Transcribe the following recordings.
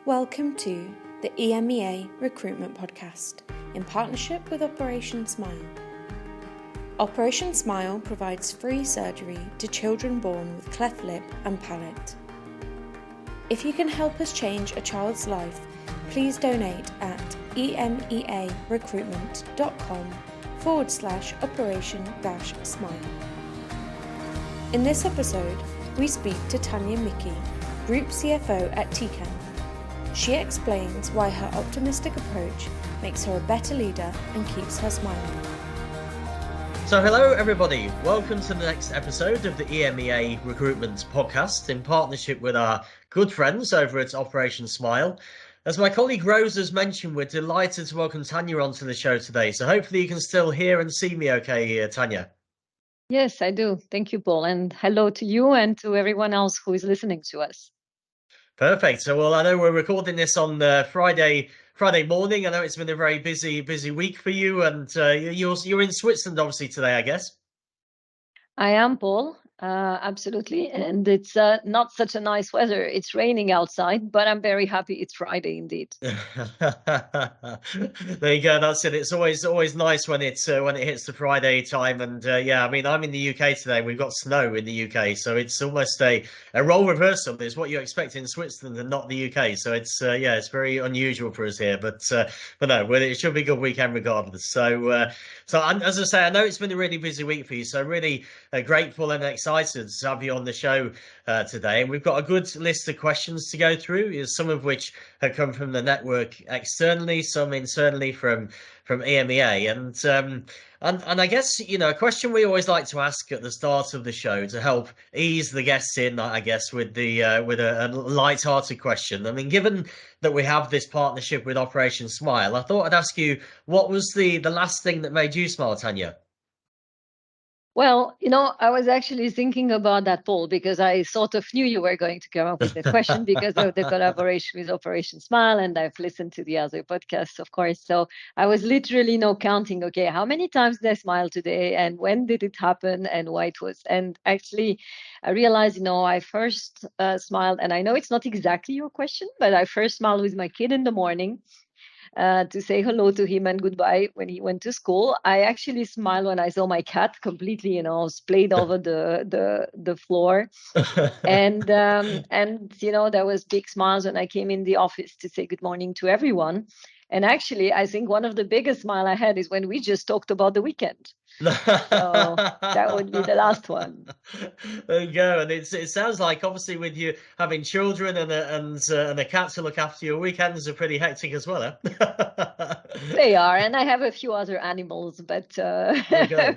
Welcome to the EMEA Recruitment Podcast in partnership with Operation Smile. Operation Smile provides free surgery to children born with cleft lip and palate. If you can help us change a child's life, please donate at emearecruitment.com/operation-smile. In this episode, we speak to Tania Micki, Group CFO at Tecan. She explains why her optimistic approach makes her a better leader and keeps her smiling. So hello everybody, welcome to the next episode of the EMEA Recruitment Podcast in partnership with our good friends over at Operation Smile. As my colleague Rose has mentioned, we're delighted to welcome Tania onto the show today. So hopefully you can still hear and see me okay here, Tania. Yes, I do. Thank you, Paul. And hello to you and to everyone else who is listening to us. Perfect. So, well, I know we're recording this on Friday morning. I know it's been a very busy week for you, and you're in Switzerland obviously today, I guess. I am, Paul. Absolutely. And it's not such a nice weather. It's raining outside, but I'm very happy it's Friday indeed. There you go. That's it. It's always nice when it hits the Friday time. And yeah, I mean, I'm in the UK today. We've got snow in the UK, so it's almost a role reversal. Is what you expect in Switzerland and not the UK. So it's it's very unusual for us here. But no, it should be a good weekend regardless. So as I say, I know it's been a really busy week for you. So really grateful and excited to have you on the show today. And we've got a good list of questions to go through, some of which have come from the network externally, some internally from EMEA. And I guess, a question we always like to ask at the start of the show to help ease the guests in, I guess, with a light-hearted question. I mean, given that we have this partnership with Operation Smile, I thought I'd ask you, what was the last thing that made you smile, Tania? Well, I was actually thinking about that, Paul, because I sort of knew you were going to come up with the question because of the collaboration with Operation Smile, and I've listened to the other podcasts, of course. So I was literally counting, okay, how many times did I smile today, and when did it happen, and why it was. And actually, I realized, I first smiled, and I know it's not exactly your question, but I first smiled with my kid in the morning. To say hello to him and goodbye when he went to school. I actually smiled when I saw my cat completely, splayed over the floor. and there was big smiles when I came in the office to say good morning to everyone. And actually, I think one of the biggest smile I had is when we just talked about the weekend. So that would be the last one. There you go. And it sounds like, obviously, with you having children and a cat to look after, your weekends are pretty hectic as well, huh? They are, and I have a few other animals, but okay.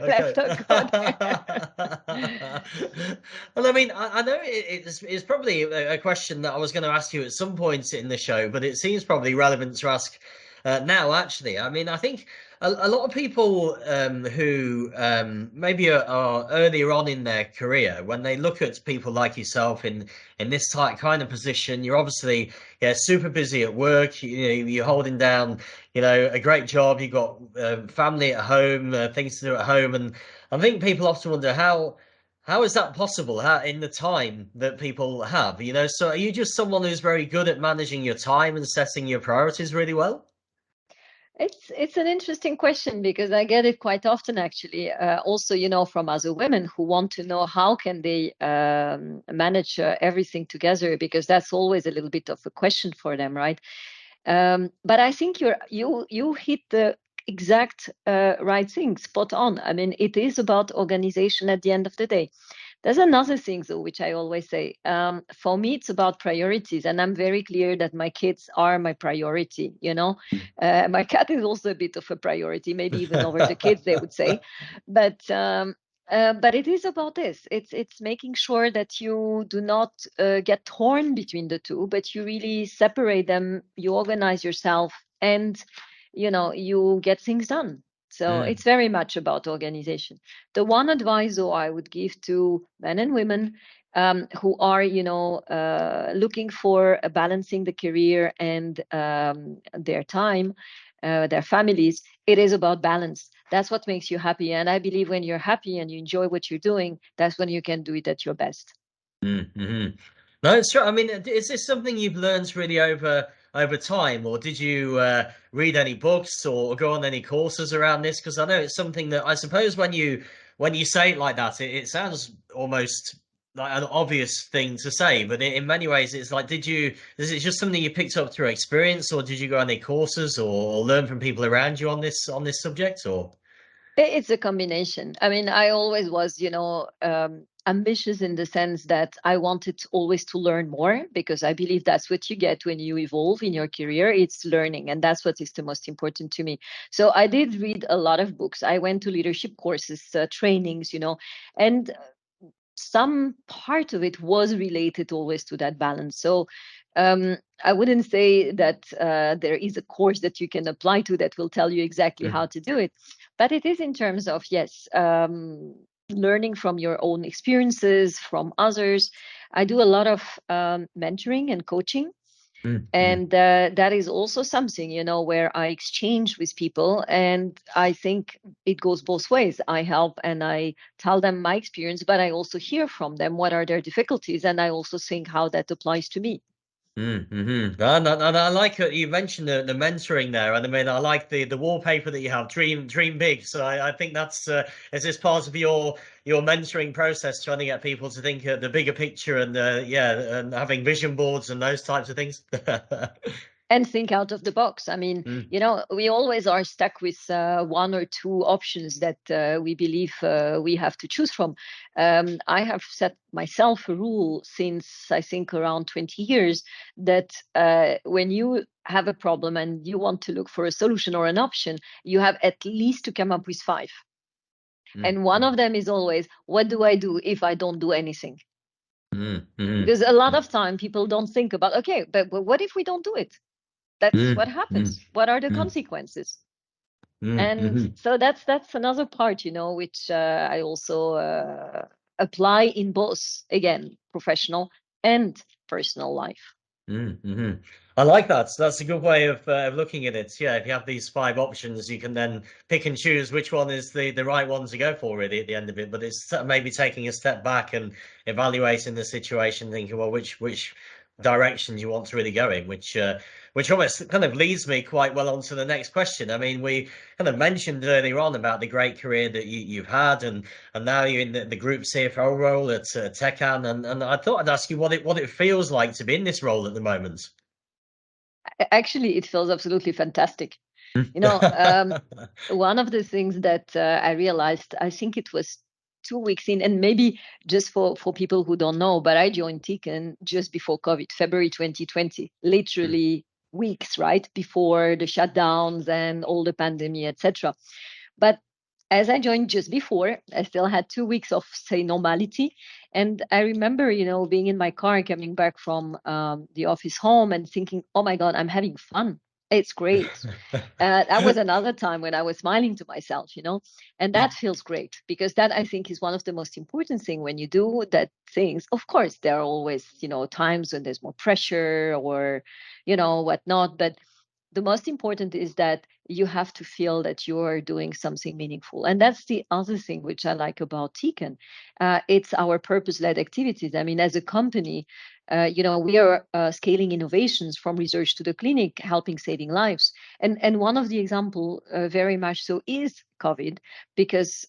Well, I mean, I know it's probably a question that I was going to ask you at some point in the show, but it seems probably relevant to ask now, actually. I mean, I think a lot of people who maybe are earlier on in their career, when they look at people like yourself in this kind of position, you're obviously super busy at work. You're holding down a great job. You've got family at home, things to do at home, and I think people often wonder how is that possible? How, in the time that people have, So are you just someone who's very good at managing your time and setting your priorities really well? It's an interesting question because I get it quite often, actually. Also, from other women who want to know how can they manage everything together, because that's always a little bit of a question for them, right? But I think you hit the exact right thing, spot on. I mean, it is about organization at the end of the day. There's another thing, though, which I always say. For me, it's about priorities. And I'm very clear that my kids are my priority, My cat is also a bit of a priority, maybe even over the kids, they would say. But it is about this. It's making sure that you do not get torn between the two, but you really separate them, you organize yourself, and, you get things done. So it's very much about organization. The one advice, though, I would give to men and women who are, looking for balancing the career and their time, their families, it is about balance. That's what makes you happy. And I believe when you're happy and you enjoy what you're doing, that's when you can do it at your best. Mm-hmm. No, it's true. I mean, is this something you've learned really over over time, or did you read any books or go on any courses around this? Because I know it's something that I suppose when you say it like that, it sounds almost like an obvious thing to say, but in many ways, it's like, is it just something you picked up through experience, or did you go on any courses or learn from people around you on this subject, or? It's a combination. I mean, I always was, ambitious in the sense that I wanted always to learn more, because I believe that's what you get when you evolve in your career. It's learning, and that's what is the most important to me. So I did read a lot of books. I went to leadership courses, trainings, and some part of it was related always to that balance. So I wouldn't say that there is a course that you can apply to that will tell you exactly how to do it, but it is in terms of, yes, learning from your own experiences, from others. I do a lot of mentoring and coaching. And that is also something, where I exchange with people. And I think it goes both ways. I help and I tell them my experience, but I also hear from them what are their difficulties. And I also think how that applies to me. And I like it. You mentioned the mentoring there, and I mean, I like the wallpaper that you have. Dream big. So I think that's is this part of your mentoring process, trying to get people to think the bigger picture, and and having vision boards and those types of things. And think out of the box. I mean, we always are stuck with one or two options that we believe we have to choose from. I have set myself a rule since, I think, around 20 years that when you have a problem and you want to look for a solution or an option, you have at least to come up with 5. And one of them is always, what do I do if I don't do anything? Because a lot of time people don't think about, okay, but what if we don't do it? That's what happens. What are the consequences? And so that's another part, which I also apply in both, again, professional and personal life. I like that. So that's a good way of looking at it. Yeah, if you have these 5 options, you can then pick and choose which one is the right one to go for, really, at the end of it. But it's maybe taking a step back and evaluating the situation, thinking, well, which direction you want to really go in, which almost kind of leads me quite well onto the next question. I mean, we kind of mentioned earlier on about the great career that you've had, and now you're in the Group CFO role at Tecan, and I thought I'd ask you what it feels like to be in this role at the moment. Actually, it feels absolutely fantastic. One of the things that I realized, I think it was 2 weeks in, and maybe just for people who don't know, but I joined Tecan just before COVID, February 2020, literally weeks, right, before the shutdowns and all the pandemic, etc. But as I joined just before, I still had 2 weeks of, say, normality. And I remember, being in my car, coming back from the office home and thinking, oh my God, I'm having fun. It's great. That was another time when I was smiling to myself, and that feels great, because that, I think, is one of the most important things when you do that things. Of course, there are always, times when there's more pressure or, whatnot, but the most important is that you have to feel that you're doing something meaningful. And that's the other thing which I like about Tecan. It's our purpose-led activities. I mean, as a company, we are scaling innovations from research to the clinic, helping saving lives. And one of the example very much so is COVID, because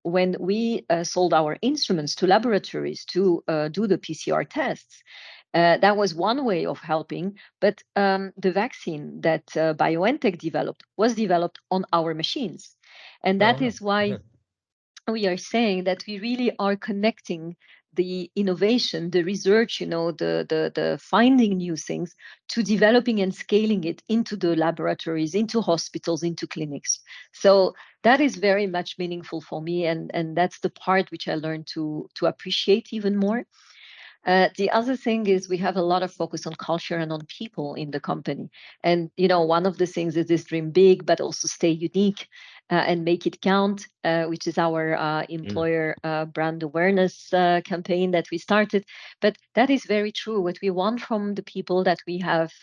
when we sold our instruments to laboratories to do the PCR tests, that was one way of helping, but the vaccine that BioNTech developed was developed on our machines. And that is why we are saying that we really are connecting the innovation, the research, the finding new things, to developing and scaling it into the laboratories, into hospitals, into clinics. So that is very much meaningful for me. And that's the part which I learned to appreciate even more. The other thing is we have a lot of focus on culture and on people in the company. And, one of the things is this dream big, but also stay unique and make it count, which is our employer brand awareness campaign that we started. But that is very true. What we want from the people that we have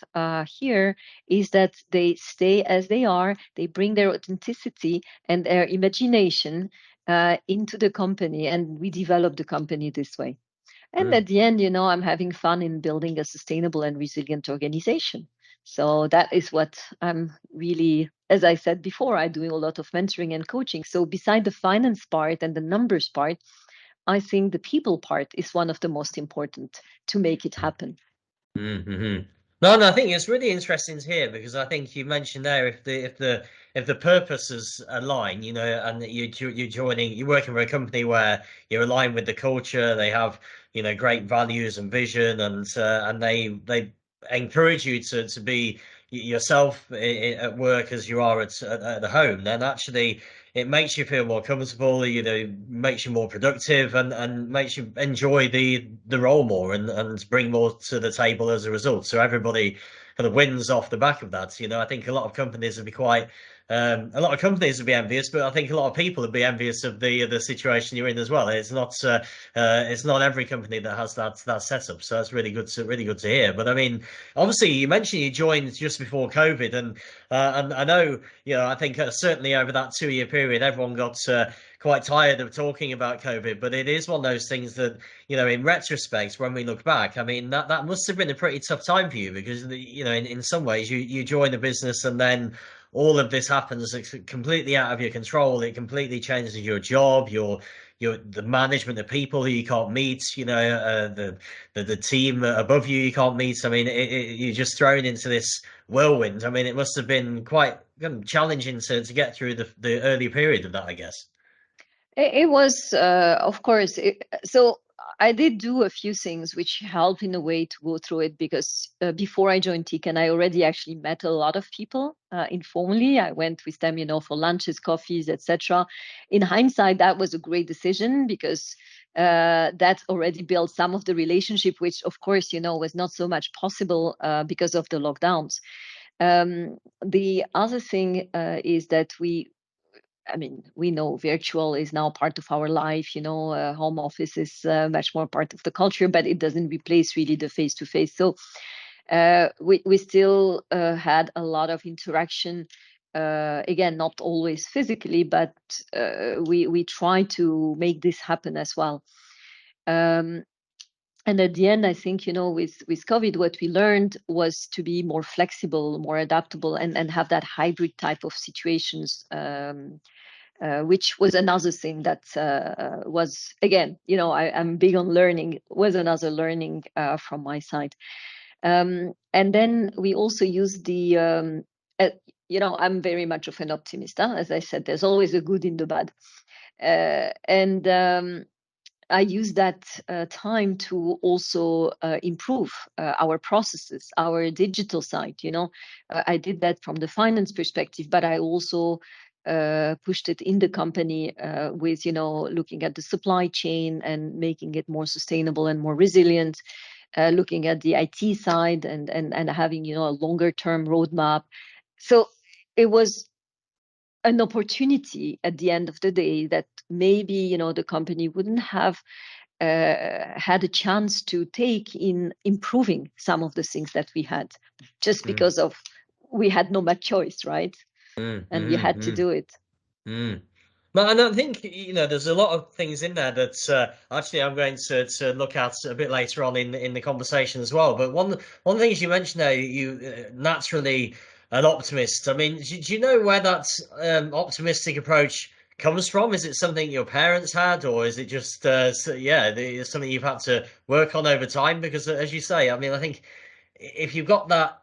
here is that they stay as they are, they bring their authenticity and their imagination into the company, and we develop the company this way. And at the end, I'm having fun in building a sustainable and resilient organization. So that is what I'm really, as I said before, I'm doing a lot of mentoring and coaching. So beside the finance part and the numbers part, I think the people part is one of the most important to make it happen. Mm-hmm. No, I think it's really interesting to hear, because I think you mentioned there, if the purposes align, you know, and that you're working for a company where you're aligned with the culture, they have, you know, great values and vision, and they encourage you to be yourself at work as you are at the home, then actually it makes you feel more comfortable, you know, makes you more productive, and makes you enjoy the role more, and bring more to the table as a result. So everybody kind of wins off the back of that. You know, I think a lot of companies would be envious, but I think a lot of people would be envious of the situation you're in as well. It's not every company that has that setup. So that's really good to hear. But I mean, obviously, you mentioned you joined just before COVID, and I know, you know, I think certainly over that 2 year period, everyone got quite tired of talking about COVID. But it is one of those things that, you know, in retrospect, when we look back, I mean, that must have been a pretty tough time for you, because, you know, in some ways, you join the business, and then all of this happens. It's completely out of your control. It completely changes your job, the management of people who you can't meet, you know, the team above you can't meet. I mean, you're just thrown into this whirlwind. I mean, it must have been quite challenging to get through the early period of that, I guess. It was, of course. So I did do a few things which help in a way to go through it, because before I joined Tecan, I already actually met a lot of people informally. I went with them, you know, for lunches, coffees, etc. In hindsight, that was a great decision, because that already built some of the relationship, which, of course, you know, was not so much possible because of the lockdowns. The other thing is that we know virtual is now part of our life, you know, home office is much more part of the culture, but it doesn't replace really the face-to-face. So we still had a lot of interaction, again, not always physically, but we try to make this happen as well. And at the end, I think, you know, with COVID, what we learned was to be more flexible, more adaptable, and have that hybrid type of situations, which was another thing that was, again, you know, I'm big on learning, was another learning from my side. And then we also use the, you know, I'm very much of an optimist. As I said, there's always a good in the bad. And I use that time to also improve our processes, our digital side. You know, I did that from the finance perspective, but I also pushed it in the company with, you know, looking at the supply chain and making it more sustainable and more resilient. Looking at the IT side and having, you know, a longer term roadmap. So it was an opportunity at the end of the day that maybe, you know, the company wouldn't have had a chance to take in improving some of the things that we had, just because of we had no much choice, right? And we had to do it. But I don't think, you know, there's a lot of things in there that actually I'm going to look at a bit later on in the conversation as well. But one of the things you mentioned there, you naturally an optimist. I mean, do you know where that optimistic approach comes from? Is it something your parents had, or is it just it's something you've had to work on over time? Because as you say, I mean, I think if you've got that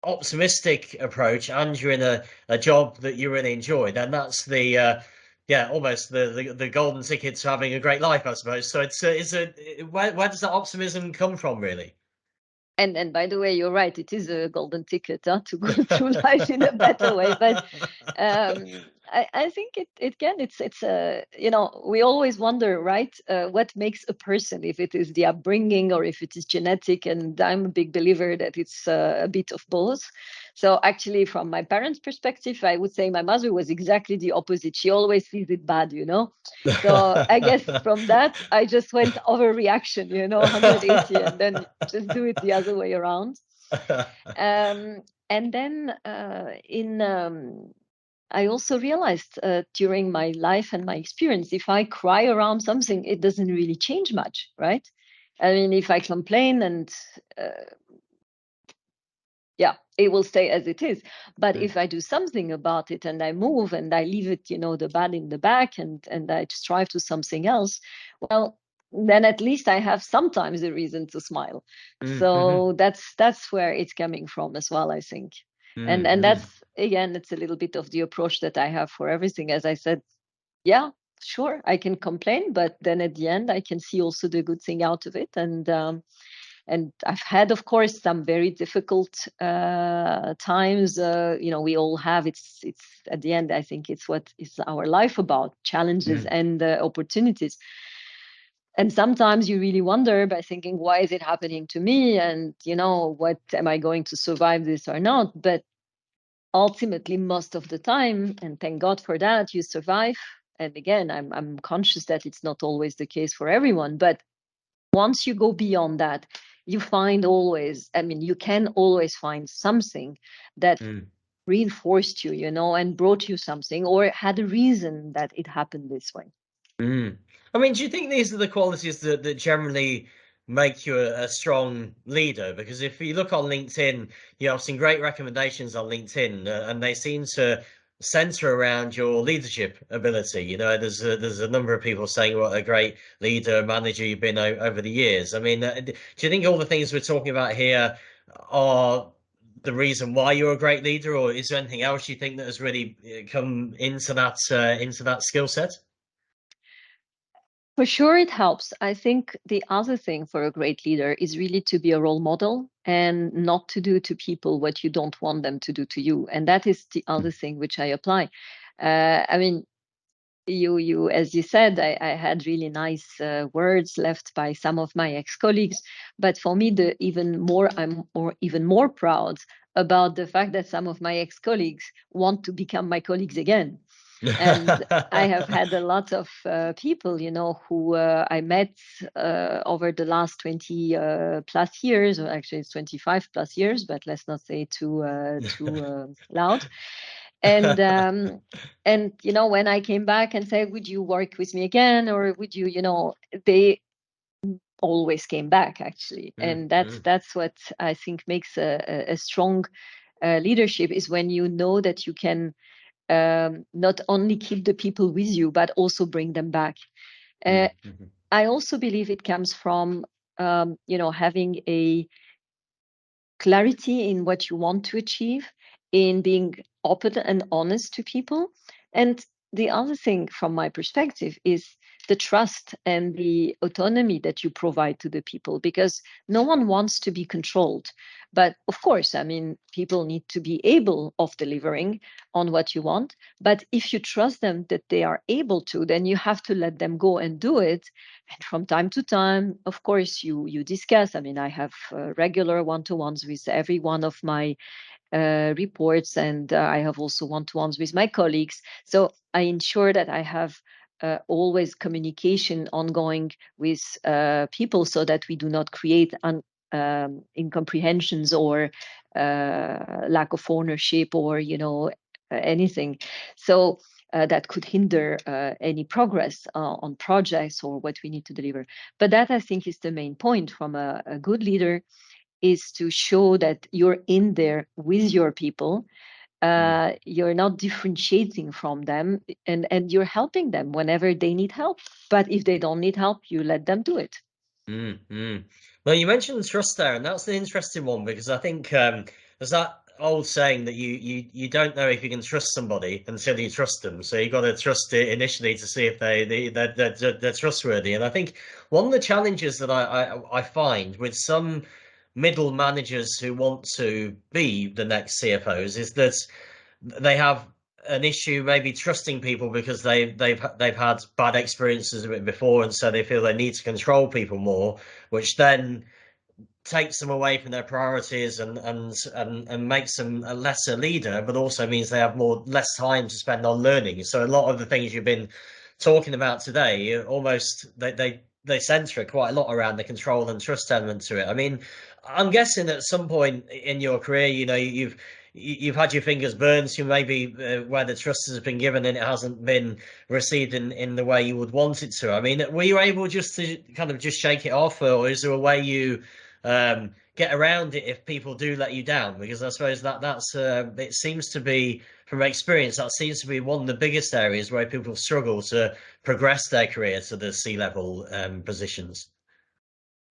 optimistic approach and you're in a job that you really enjoy, then that's almost the golden ticket to having a great life, I suppose. So where does that optimism come from, really? And by the way, you're right. It is a golden ticket to go through life in a better way. But I think it's you know, we always wonder, right? What makes a person, if it is the upbringing or if it is genetic. And I'm a big believer that it's a bit of both. So actually, from my parents' perspective, I would say my mother was exactly the opposite. She always sees it bad, you know. So I guess from that, I just went overreaction, you know, 180, and then just do it the other way around. And then I also realized during my life and my experience, if I cry around something, it doesn't really change much, right? I mean, if I complain and it will stay as it is. But if I do something about it and I move and I leave it, the bad in the back, and I strive to something else, well, then at least I have sometimes a reason to smile. So that's where it's coming from as well, I think. And that's, again, it's a little bit of the approach that I have for everything. As I said, yeah, sure, I can complain, but then at the end I can see also the good thing out of it. And I've had, of course, some very difficult times. We all have. It's at the end, I think it's what is our life about: challenges and opportunities. And sometimes you really wonder by thinking, why is it happening to me? And, what am I going to survive this or not? But ultimately, most of the time, and thank God for that, you survive. And again, I'm conscious that it's not always the case for everyone. But once you go beyond that, you find always, you can always find something that reinforced you, and brought you something, or had a reason that it happened this way. I mean, do you think these are the qualities that generally make you a strong leader? Because if you look on LinkedIn, I've seen great recommendations on LinkedIn, and they seem to center around your leadership ability. There's a number of people saying what a great leader, manager you've been over the years. I mean, do you think all the things we're talking about here are the reason why you're a great leader, or is there anything else you think that has really come into that skill set? For sure, it helps. I think the other thing for a great leader is really to be a role model and not to do to people what you don't want them to do to you. And that is the other thing which I apply. You, as you said, I had really nice words left by some of my ex-colleagues. But for me, I'm even more proud about the fact that some of my ex-colleagues want to become my colleagues again. And I have had a lot of people, who I met over the last 20 plus years, or actually it's 25 plus years, but let's not say too loud. And when I came back and said, would you work with me again, or would you, they always came back, actually. And that's what I think makes a strong leadership, is when you know that you can not only keep the people with you, but also bring them back. I also believe it comes from, having a clarity in what you want to achieve, in being open and honest to people. And the other thing from my perspective is the trust and the autonomy that you provide to the people, because no one wants to be controlled. But of course, people need to be able of delivering on what you want. But if you trust them that they are able to, then you have to let them go and do it. And from time to time, of course, you discuss. I have regular one-to-ones with every one of my reports, and I have also one-to-ones with my colleagues. So I ensure that I have always communication ongoing with people, so that we do not create incomprehensions or lack of ownership, or anything. So that could hinder any progress on projects or what we need to deliver. But that, I think, is the main point from a good leader, is to show that you're in there with your people. You're not differentiating from them, and you're helping them whenever they need help. But if they don't need help, you let them do it. Well, you mentioned trust there, and that's an interesting one, because I think there's that old saying that you don't know if you can trust somebody until you trust them. So you got to trust it initially to see if they're trustworthy. And I think one of the challenges that I find with some middle managers who want to be the next CFOs is that they have an issue maybe trusting people, because they've had bad experiences of it before, and so they feel they need to control people more, which then takes them away from their priorities and makes them a lesser leader, but also means they have less time to spend on learning. So a lot of the things you've been talking about today, almost they center quite a lot around the control and trust element to it. I'm guessing at some point in your career, you've had your fingers burned, so maybe where the trust has been given and it hasn't been received in the way you would want it to. Were you able just to kind of just shake it off, or is there a way you get around it if people do let you down? Because I suppose that's it seems to be, from experience, that seems to be one of the biggest areas where people struggle to progress their career to the C-level positions.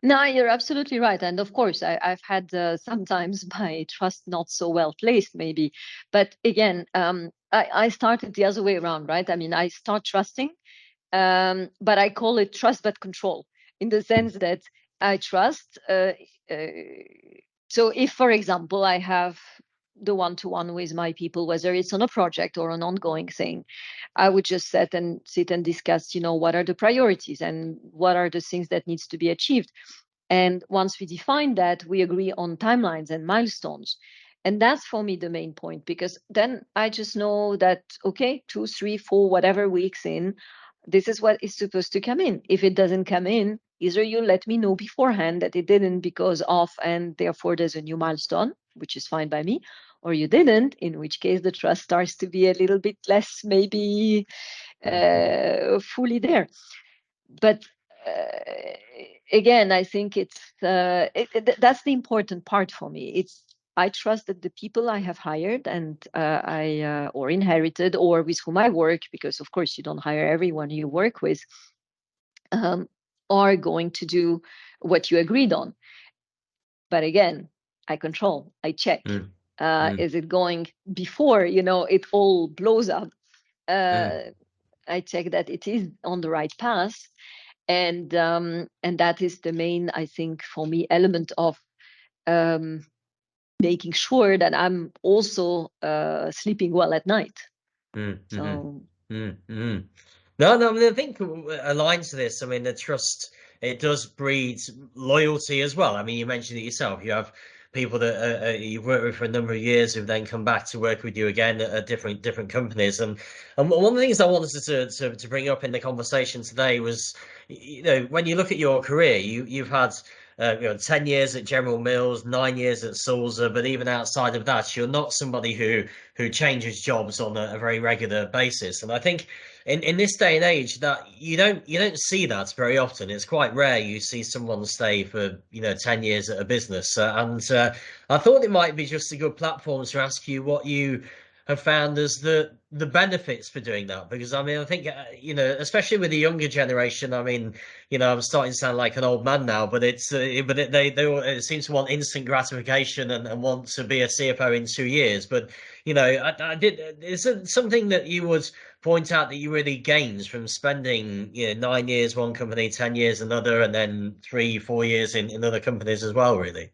No, you're absolutely right. And of course, I've had sometimes my trust not so well placed, maybe. But again, I started the other way around, right? I mean, I start trusting, but I call it trust but control, in the sense that I trust. So if, for example, I have the one-to-one with my people, whether it's on a project or an ongoing thing, I would just sit and discuss, what are the priorities and what are the things that needs to be achieved. And once we define that, we agree on timelines and milestones. And that's for me the main point, because then I just know that, okay, 2, 3, 4, whatever weeks in, this is what is supposed to come in. If it doesn't come in, either you let me know beforehand that it didn't because of, and therefore there's a new milestone, which is fine by me, or you didn't, in which case the trust starts to be a little bit less, maybe fully there. But again, I think that's the important part for me. I trust that the people I have hired and or inherited, or with whom I work, because of course you don't hire everyone you work with, are going to do what you agreed on. But again, I control, I check. Is it going before, it all blows up? I check that it is on the right path. And that is the main, I think, for me, element of making sure that I'm also sleeping well at night. So. No, I mean, I think aligned to this. I mean, the trust, it does breed loyalty as well. I mean, you mentioned it yourself. You have people that you've worked with for a number of years who've then come back to work with you again at different companies. And one of the things I wanted to bring up in the conversation today was, when you look at your career, you've had 10 years at General Mills, 9 years at Sulzer, but even outside of that, you're not somebody who changes jobs on a very regular basis. And I think in this day and age that you don't see that very often. It's quite rare you see someone stay for 10 years at a business. And I thought it might be just a good platform to ask you what you have found as the benefits for doing that, because I mean, I think especially with the younger generation, I mean, I'm starting to sound like an old man now, but they seem to want instant gratification and want to be a CFO in 2 years. But is it something that you would point out that you really gained from spending 9 years one company, 10 years another, and then 3-4 years in other companies as well, really?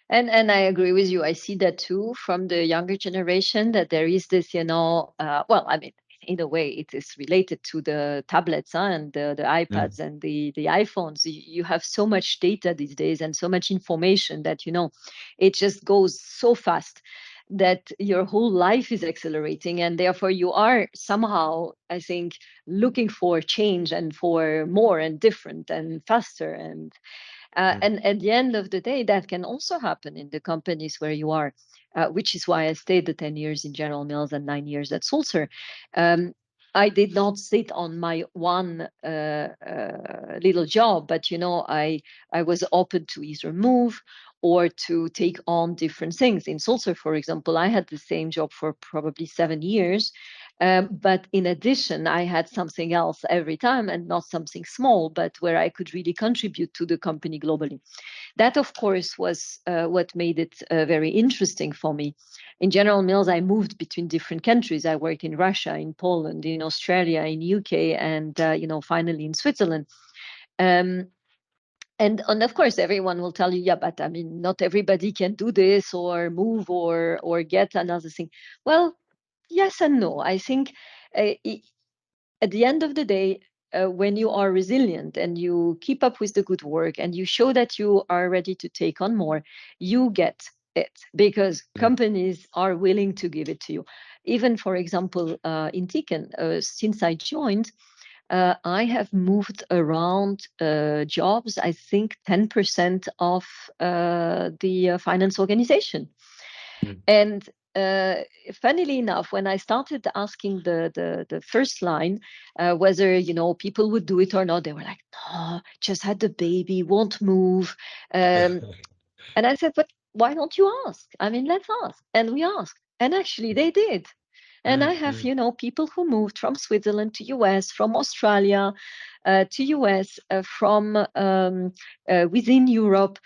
And I agree with you. I see that too from the younger generation, that there is this, well, I mean, in a way, it is related to the tablets and the iPads and the iPhones. You have so much data these days and so much information that, it just goes so fast that your whole life is accelerating. And therefore, you are somehow, I think, looking for change and for more and different and faster. And at the end of the day, that can also happen in the companies where you are, which is why I stayed the 10 years in General Mills and 9 years at Sulzer. I did not sit on my one little job, but I was open to either move or to take on different things. In Sulzer, for example, I had the same job for probably 7 years. But in addition, I had something else every time, and not something small, but where I could really contribute to the company globally. That, of course, was what made it very interesting for me. In General Mills, I moved between different countries. I worked in Russia, in Poland, in Australia, in UK, and finally in Switzerland. And of course, everyone will tell you, yeah, but I mean, not everybody can do this or move or get another thing. Well, yes and no. I think at the end of the day, when you are resilient and you keep up with the good work and you show that you are ready to take on more, you get it, because companies are willing to give it to you. Even, for example, in Tecan, since I joined, I have moved around jobs, I think 10% of the finance organization. And funnily enough, when I started asking the first line whether people would do it or not, they were like, "No, just had the baby, won't move." And I said, "But why don't you ask? I mean, let's ask." And we asked, and actually they did. And I have, people who moved from Switzerland to US, from Australia to US, from within Europe,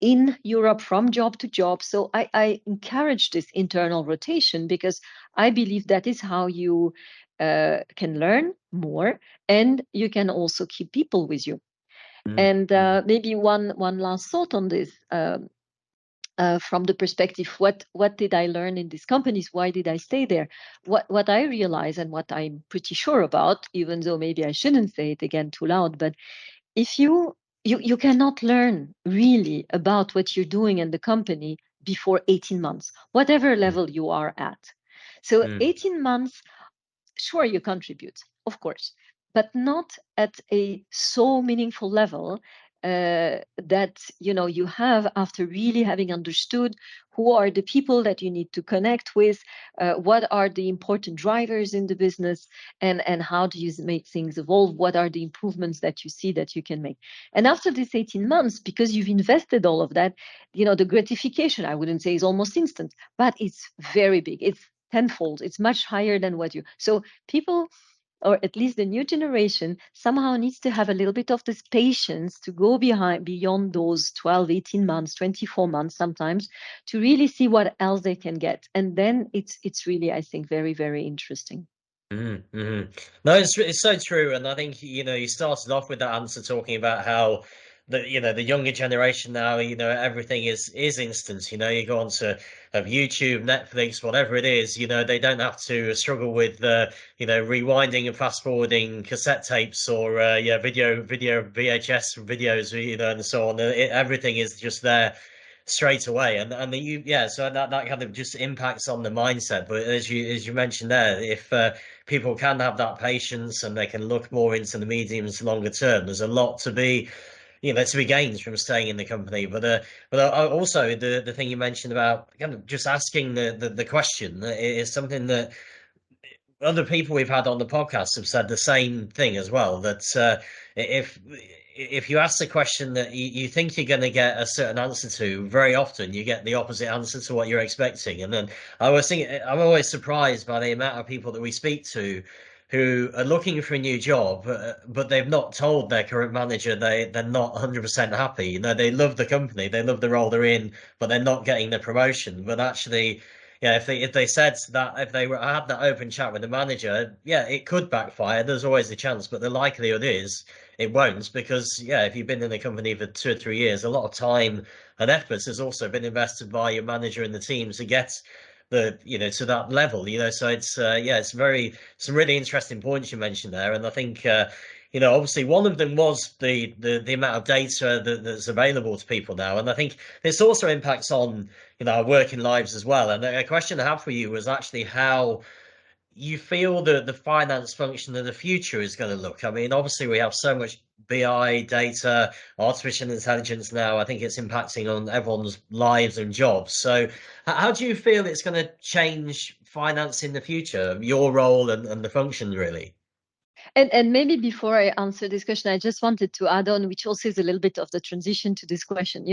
in Europe, from job to job. So I encourage this internal rotation because I believe that is how you can learn more, and you can also keep people with you. And maybe one last thought on this. From the perspective, what did I learn in these companies? Why did I stay there? What I realize, and what I'm pretty sure about, even though maybe I shouldn't say it again too loud, but if you cannot learn really about what you're doing in the company before 18 months, whatever level you are at. So 18 months, sure, you contribute, of course, but not at a so meaningful level that you have after really having understood who are the people that you need to connect with, what are the important drivers in the business, and how do you make things evolve, what are the improvements that you see that you can make. And after this 18 months, because you've invested all of that, the gratification, I wouldn't say is almost instant, but it's very big. It's tenfold. It's much higher than what you. So people, or at least the new generation, somehow needs to have a little bit of this patience to go beyond those 12, 18 months, 24 months sometimes, to really see what else they can get. And then it's really, I think, very, very interesting. No, it's so true. And I think, you started off with that answer talking about how the younger generation now, everything is instant. You go on to YouTube, Netflix, whatever it is, they don't have to struggle with rewinding and fast forwarding cassette tapes or video VHS videos, and so on. Everything is just there straight away, and so that kind of just impacts on the mindset. But as you mentioned there, if people can have that patience and they can look more into the medium to longer term, there's a lot to be gained from staying in the company. But also the thing you mentioned about kind of just asking the question is something that other people we've had on the podcast have said the same thing as well, that if you ask the question that you think you're going to get a certain answer to, very often you get the opposite answer to what you're expecting. And then I'm always surprised by the amount of people that we speak to who are looking for a new job, but they've not told their current manager they're not 100% happy. They love the company, they love the role they're in, but they're not getting the promotion. But actually, yeah, if they said that, if they had that open chat with the manager, yeah, it could backfire. There's always a chance, but the likelihood is it won't, because if you've been in the company for 2 or 3 years, a lot of time and effort has also been invested by your manager and the team to get to that level. So it's it's some really interesting points you mentioned there, and I think obviously one of them was the amount of data that's available to people now, and I think this also impacts on our working lives as well. And a question I have for you was actually how you feel the finance function of the future is going to look. I mean, obviously we have so much BI data, artificial intelligence now. I think it's impacting on everyone's lives and jobs. So how do you feel it's going to change finance in the future, your role and the function, really? And maybe before I answer this question, I just wanted to add on, which also is a little bit of the transition to this question.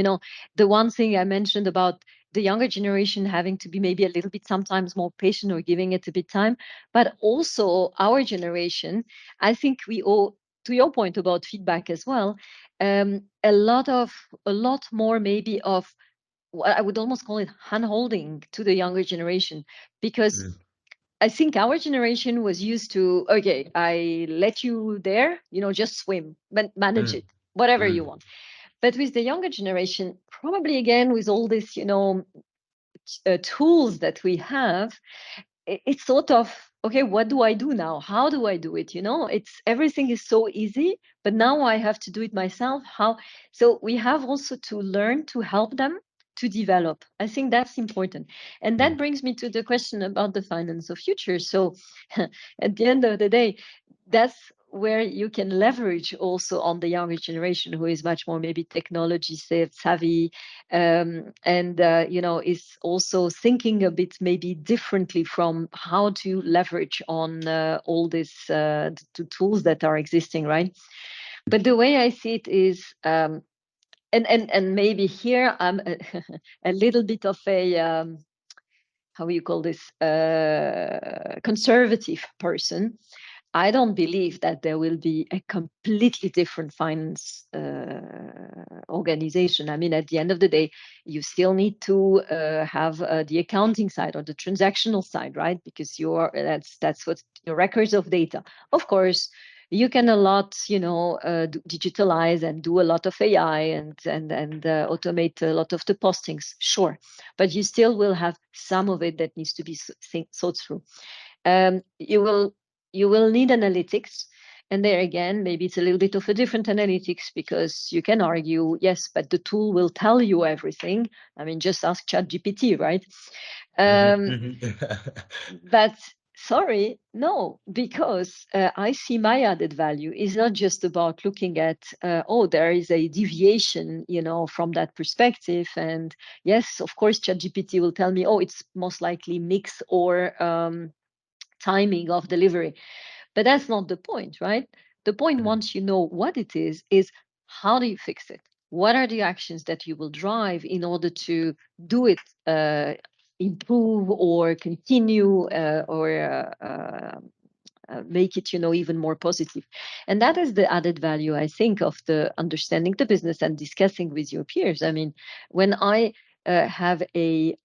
The one thing I mentioned about the younger generation having to be maybe a little bit sometimes more patient or giving it a bit time, but also our generation, I think we owe, to your point about feedback as well, a lot more maybe of what I would almost call it hand-holding to the younger generation, because I think our generation was used to, okay, I let you there, just swim, manage it, whatever you want. But with the younger generation, probably again, with all this, tools that we have, it's sort of, okay, what do I do now? How do I do it? Everything is so easy, but now I have to do it myself. How? So we have also to learn to help them to develop. I think that's important. And that brings me to the question about the finance of future. So at the end of the day, that's where you can leverage also on the younger generation who is much more maybe technology savvy, and is also thinking a bit maybe differently from how to leverage on all these tools that are existing, right? But the way I see it is, and maybe here I'm a little bit of a how you call this, conservative person. I don't believe that there will be a completely different finance organization. I mean, at the end of the day, you still need to have the accounting side or the transactional side, right? Because that's what your records of data. Of course, you can a lot, digitalize and do a lot of AI and automate a lot of the postings, sure. But you still will have some of it that needs to be thought through. You will need analytics. And there again, maybe it's a little bit of a different analytics, because you can argue, yes, but the tool will tell you everything. I mean, just ask ChatGPT, right? But sorry, no, because I see my added value is not just about looking at, there is a deviation, from that perspective. And yes, of course, ChatGPT will tell me, it's most likely mix or timing of delivery. But that's not the point, right? The point, once you know what it is how do you fix it? What are the actions that you will drive in order to do it, improve or continue, or make it, even more positive? And that is the added value, I think, of the understanding the business and discussing with your peers. I mean, when I have a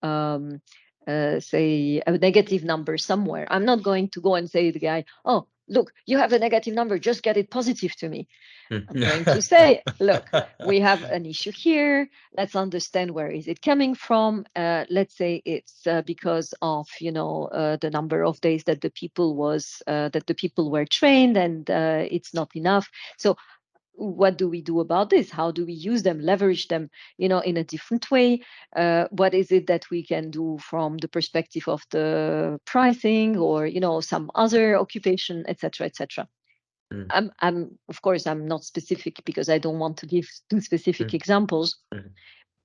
say a negative number somewhere, I'm not going to go and say to the guy, oh, look, you have a negative number, just get it positive to me. I'm going to say, look, we have an issue here. Let's understand where is it coming from. Let's say it's because of the number of days that the people were trained, and it's not enough. So what do we do about this? How do we use them, leverage them, in a different way? What is it that we can do from the perspective of the pricing, or some other occupation, etc., etc. Of course, I'm not specific because I don't want to give too specific examples.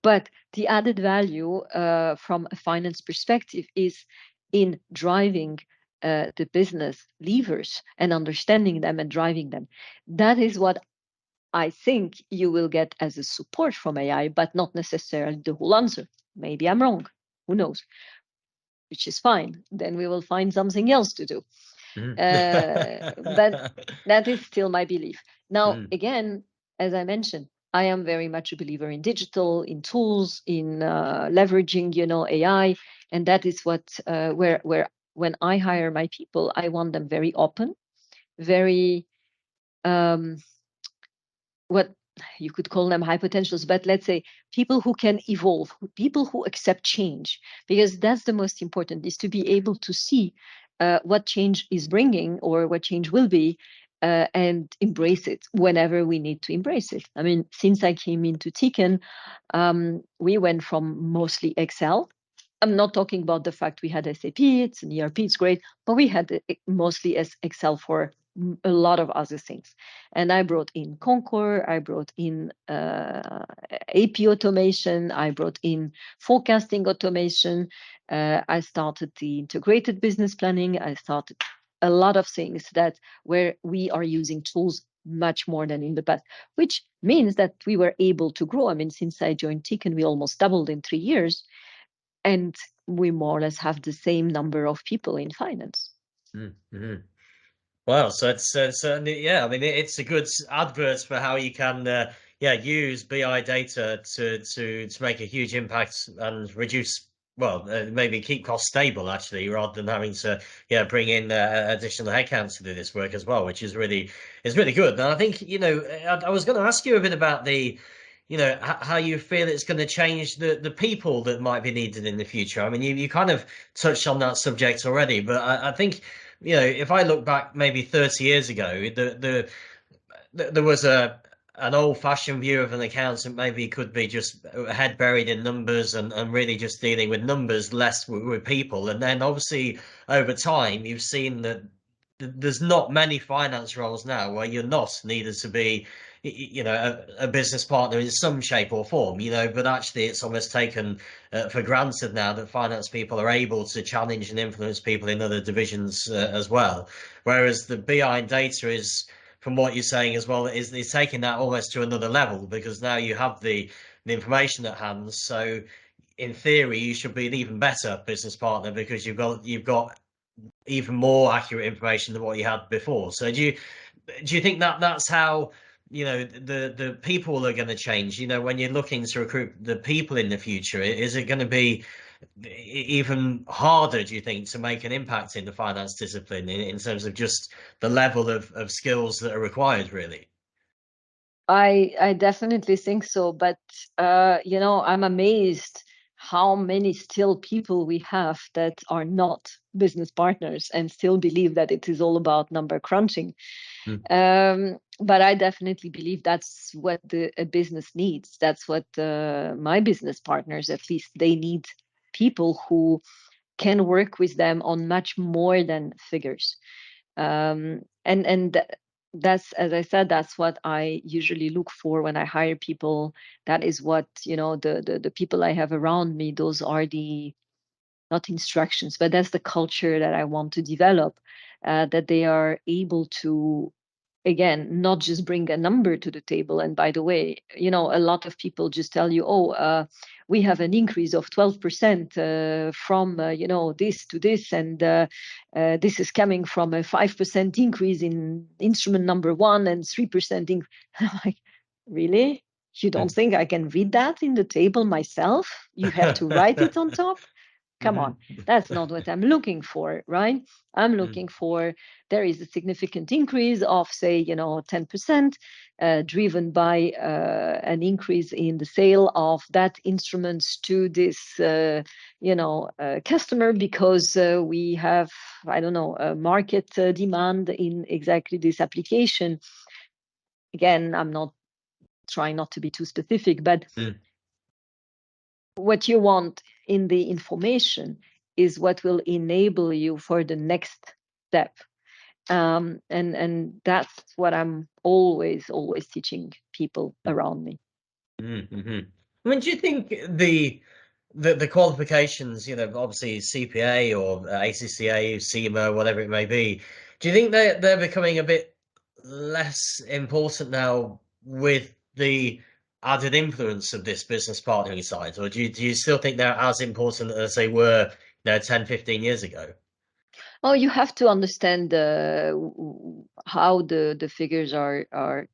But the added value from a finance perspective is in driving the business levers and understanding them and driving them. That is what I think you will get as a support from AI, but not necessarily the whole answer. Maybe I'm wrong. Who knows? Which is fine. Then we will find something else to do. But that is still my belief. Now, again, as I mentioned, I am very much a believer in digital, in tools, in leveraging, AI, and that is what where when I hire my people, I want them very open, very what you could call them high potentials, but let's say people who can evolve, people who accept change, because that's the most important, is to be able to see what change is bringing or what change will be, and embrace it whenever we need to embrace it. I mean, since I came into Tecan, we went from mostly Excel. I'm not talking about the fact we had SAP, it's an ERP, it's great, but we had mostly as Excel for a lot of other things. And I brought in Concur, I brought in AP automation, I brought in forecasting automation, I started the integrated business planning, I started a lot of things that where we are using tools much more than in the past, which means that we were able to grow. I mean, since I joined Tecan, we almost doubled in 3 years, and we more or less have the same number of people in finance. Wow, so it's certainly, I mean, it's a good advert for how you can use BI data to make a huge impact and reduce, maybe keep costs stable, actually, rather than having to bring in additional headcounts to do this work as well, which is really good. And I think I was going to ask you a bit about the how you feel it's going to change the people that might be needed in the future. I mean, you kind of touched on that subject already, but I think if I look back maybe 30 years ago, there was an old-fashioned view of an accountant maybe could be just head buried in numbers and really just dealing with numbers, less with people. And then obviously over time, you've seen that there's not many finance roles now where you're not needed to be, a business partner in some shape or form, but actually it's almost taken for granted now that finance people are able to challenge and influence people in other divisions as well. Whereas the BI and data is, from what you're saying as well, is taking that almost to another level, because now you have the information at hand. So in theory, you should be an even better business partner because you've got even more accurate information than what you had before. So do you think that that's how the people are going to change? When you're looking to recruit the people in the future, is it going to be even harder, do you think, to make an impact in the finance discipline in terms of just the level of skills that are required, really? I definitely think so, but I'm amazed how many still people we have that are not business partners and still believe that it is all about number crunching. But I definitely believe that's what a business needs. That's what my business partners, at least, they need people who can work with them on much more than figures. And that's, as I said, that's what I usually look for when I hire people. That is what, the people I have around me, those are the, not instructions, but that's the culture that I want to develop, that they are able to, again, not just bring a number to the table. And by the way, a lot of people just tell you, oh, we have an increase of 12% from, this to this. And this is coming from a 5% increase in instrument number one and 3% increase. I'm like, really? You don't think I can read that in the table myself? You have to write it on top? Come on, that's not what I'm looking for, right? I'm looking for, there is a significant increase of, say, 10%, driven by an increase in the sale of that instruments to this, customer, because we have, I don't know, a market demand in exactly this application. Again, I'm not trying not to be too specific, but what you want in the information is what will enable you for the next step. And that's what I'm always teaching people around me. I mean, do you think the qualifications, obviously CPA or ACCA, CMA, whatever it may be, do you think they're becoming a bit less important now with the added influence of this business partnering side, or do you still think they're as important as they were, 10, 15 years ago? Oh, you have to understand how the figures are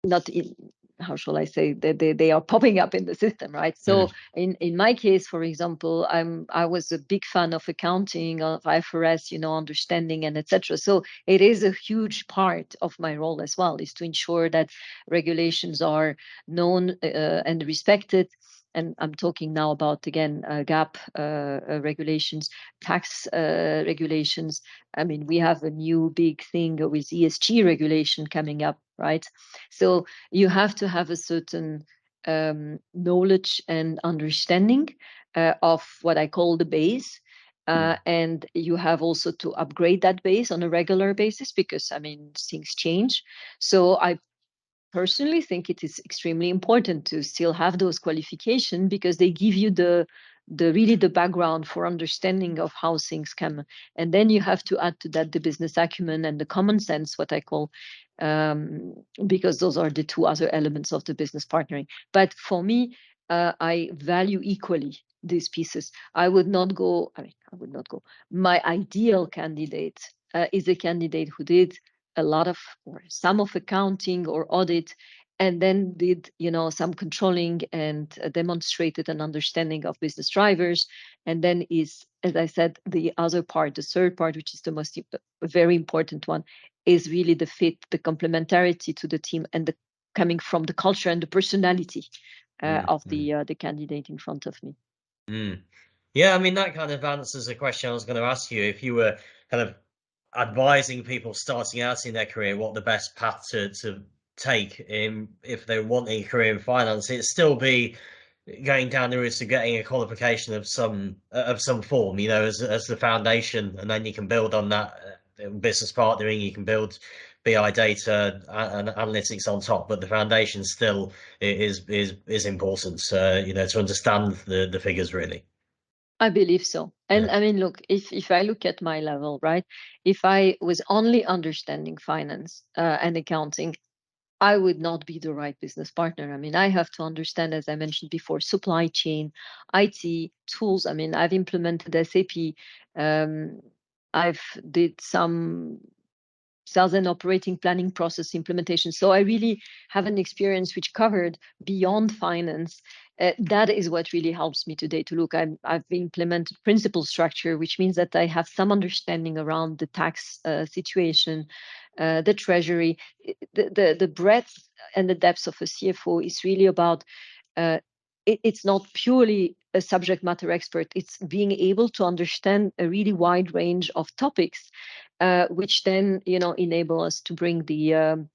not in, how shall I say, they are popping up in the system, right? So in my case, for example, I was a big fan of accounting, of IFRS, understanding and etc. So it is a huge part of my role as well, is to ensure that regulations are known and respected. And I'm talking now about, again, GAAP regulations, tax regulations. I mean, we have a new big thing with ESG regulation coming up, right? So you have to have a certain knowledge and understanding of what I call the base. And you have also to upgrade that base on a regular basis, because, I mean, things change. So I personally think it is extremely important to still have those qualifications, because they give you the really the background for understanding of how things come. And then you have to add to that the business acumen and the common sense, what I call, because those are the two other elements of the business partnering. But for me, I value equally these pieces. I would not go. My ideal candidate is a candidate who did a lot of, or some of, accounting or audit, and then did some controlling and demonstrated an understanding of business drivers. And then is, as I said, the other part, the third part, which is the most very important one, is really the fit, the complementarity to the team, and the coming from the culture and the personality of the candidate in front of me. Yeah, I mean, that kind of answers the question I was going to ask you. If you were kind of advising people starting out in their career what the best path to take in, if they're wanting a career in finance, it'd still be going down the route of getting a qualification of some form, as the foundation, and then you can build on that. Business partnering, you can build BI data and analytics on top, but the foundation still is important. To understand the figures really. I believe so. And I mean, look, if I look at my level, right, if I was only understanding finance and accounting, I would not be the right business partner. I mean, I have to understand, as I mentioned before, supply chain, IT, tools. I mean, I've implemented SAP. I've did some sales and operating planning process implementation. So I really have an experience which covered beyond finance. That is what really helps me today to look. I've implemented principal structure, which means that I have some understanding around the tax situation, the treasury. The breadth and the depth of a CFO is really about it's not purely a subject matter expert. It's being able to understand a really wide range of topics, which then enable us to bring the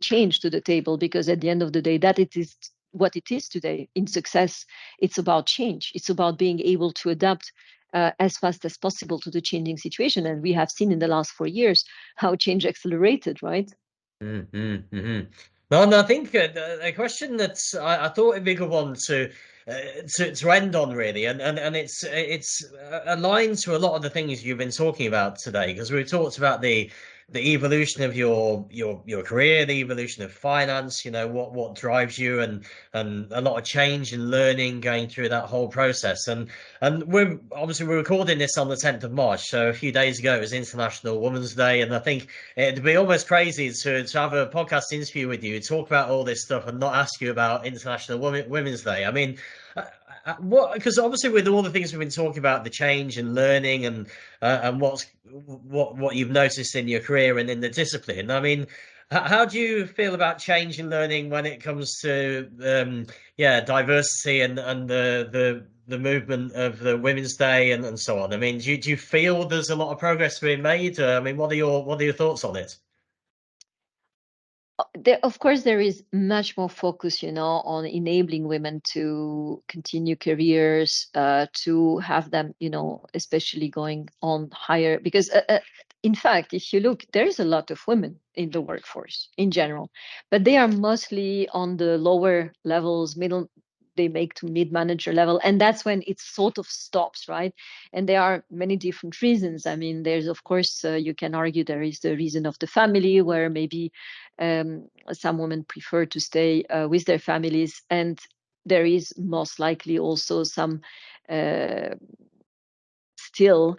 change to the table. Because at the end of the day, that it is what it is today in success. It's about change. It's about being able to adapt as fast as possible to the changing situation. And we have seen in the last 4 years how change accelerated, right? No, I think a question that I thought it'd be a good one to end on really, and it's aligned to a lot of the things you've been talking about today, because we've talked about the evolution of your career, the evolution of finance, what drives you, and a lot of change and learning going through that whole process. And we're recording this on the 10th of March, so a few days ago it was International Women's Day, and I think it'd be almost crazy to have a podcast interview with you, talk about all this stuff, and not ask you about International Women's Day. I mean, because obviously with all the things we've been talking about, the change and learning, and what you've noticed in your career and in the discipline. I mean, how do you feel about change and learning when it comes to diversity and the movement of the Women's Day and so on? I mean, do you feel there's a lot of progress being made? I mean, what are your thoughts on it? Of course, there is much more focus, on enabling women to continue careers, to have them, especially going on higher. Because, in fact, if you look, there is a lot of women in the workforce in general, but they are mostly on the lower levels, middle. They make to mid-manager level, and that's when it sort of stops, right? And there are many different reasons. I mean, there's, of course, you can argue there is the reason of the family, where maybe some women prefer to stay with their families, and there is most likely also some still.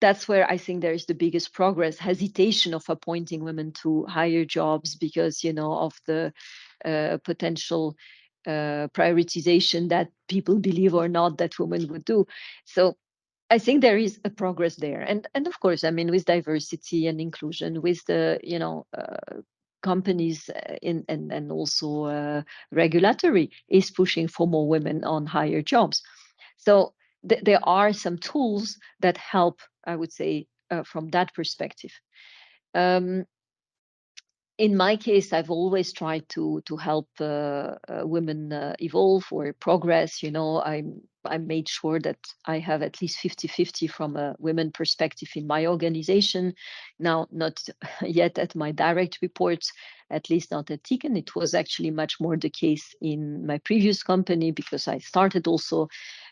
That's where I think there is the biggest progress, hesitation of appointing women to higher jobs because, of the potential prioritization that people believe or not that women would do. So I think there is a progress there. And of course, I mean, with diversity and inclusion, with the, companies and also regulatory is pushing for more women on higher jobs. So there are some tools that help, I would say, from that perspective. In my case, I've always tried to help women evolve or progress. I made sure that I have at least 50-50 from a women perspective in my organization. Now, not yet at my direct reports, at least not at Tecan. It was actually much more the case in my previous company because I started also,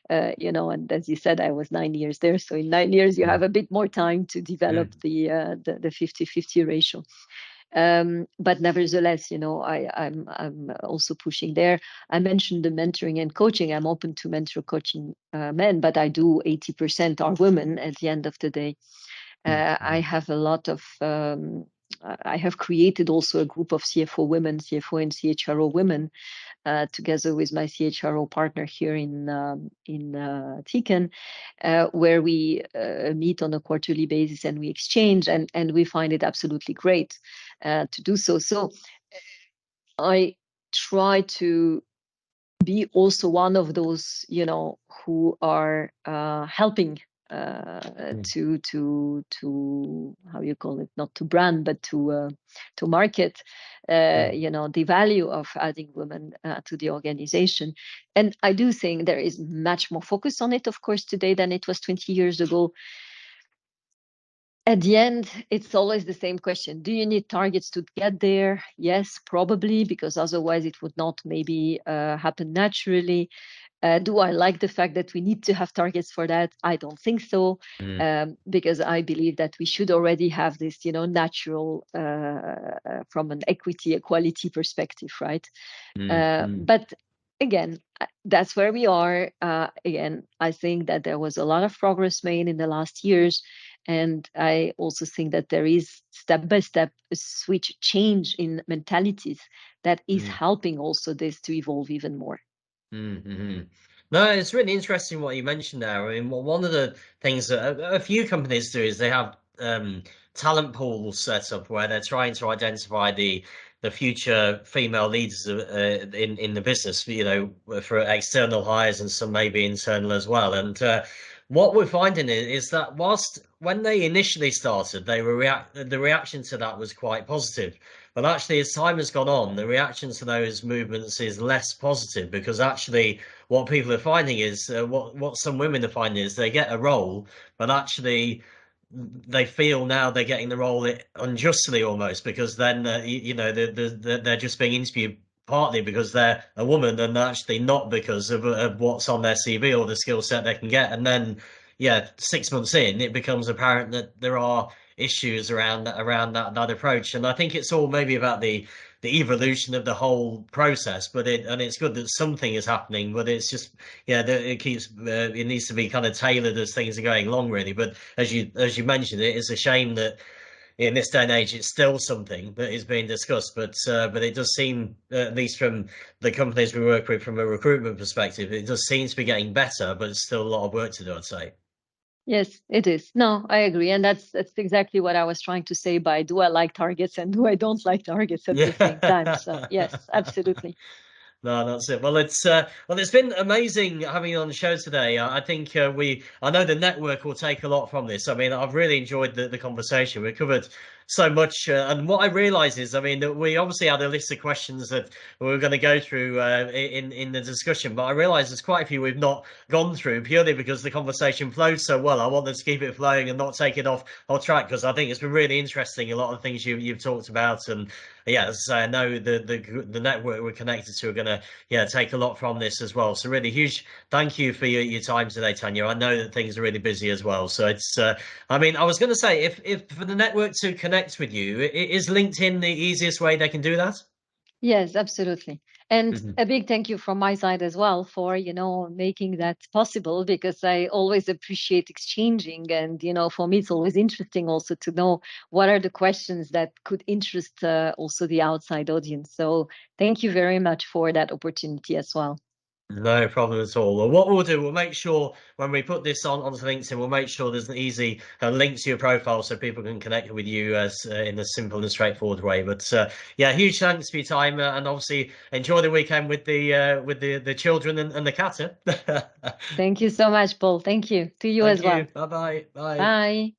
and as you said, I was 9 years there. So in 9 years, you have a bit more time to develop the 50-50 ratio. But nevertheless, I'm also pushing there. I mentioned the mentoring and coaching. I'm open to mentor coaching men, but I do 80% are women at the end of the day. I have a lot of, I have created also a group of CFO women, CFO and CHRO women, together with my CHRO partner here in Tecan, where we meet on a quarterly basis and we exchange, and we find it absolutely great to do so. So I try to be also one of those, who are helping to how you call it, not to brand, but to market, the value of adding women to the organization. And I do think there is much more focus on it, of course, today than it was 20 years ago. At the end, it's always the same question. Do you need targets to get there? Yes, probably, because otherwise it would not maybe happen naturally. Do I like the fact that we need to have targets for that? I don't think so, because I believe that we should already have this, natural from an equality perspective, right? But again, that's where we are. Again, I think that there was a lot of progress made in the last years. And I also think that there is step by step a change in mentalities that is helping also this to evolve even more. No, it's really interesting what you mentioned there. I mean, one of the things that a few companies do is they have talent pools set up where they're trying to identify the future female leaders in the business, for external hires and some maybe internal as well. And what we're finding is that whilst when they initially started, the reaction to that was quite positive. But actually, as time has gone on, the reaction to those movements is less positive, because actually what people are finding is what some women are finding is they get a role, but actually they feel now they're getting the role unjustly almost, because then they're just being interviewed partly because they're a woman and actually not because of what's on their CV or the skill set they can get. And then 6 months in, it becomes apparent that there are issues around that approach. And I think it's all maybe about the evolution of the whole process, but it's good that something is happening, but it's just it needs to be kind of tailored as things are going along, really. But as you mentioned, it is a shame that in this day and age it's still something that is being discussed, but it does seem, at least from the companies we work with from a recruitment perspective, it does seem to be getting better, but it's still a lot of work to do, I'd say. Yes, it is. No, I agree. And that's exactly what I was trying to say by do I like targets and do I don't like targets at the same time. So yes, absolutely. No, that's it. Well, it's been amazing having you on the show today. I think I know the network will take a lot from this. I mean, I've really enjoyed the conversation. We covered so much, and what I realise is, I mean, that we obviously had a list of questions that we were going to go through in the discussion, but I realise there's quite a few we've not gone through purely because the conversation flowed so well. I wanted to keep it flowing and not take it off track, because I think it's been really interesting, a lot of things you've talked about. And as I say, I know the network we're connected to are going to take a lot from this as well. So really huge thank you for your time today, Tania. I know that things are really busy as well. So it's I mean, I was going to say, if for the network to connect with you, is LinkedIn the easiest way they can do that? Yes, absolutely. And a big thank you from my side as well for, making that possible, because I always appreciate exchanging. And, for me, it's always interesting also to know what are the questions that could interest also the outside audience. So thank you very much for that opportunity as well. No problem at all. Well, what we'll do, we'll make sure when we put this onto LinkedIn, we'll make sure there's an easy link to your profile so people can connect with you in a simple and straightforward way. But huge thanks for your time, and obviously enjoy the weekend with the children and the cat. Thank you so much, Paul. Thank you to you as well. Bye-bye. Bye. Bye.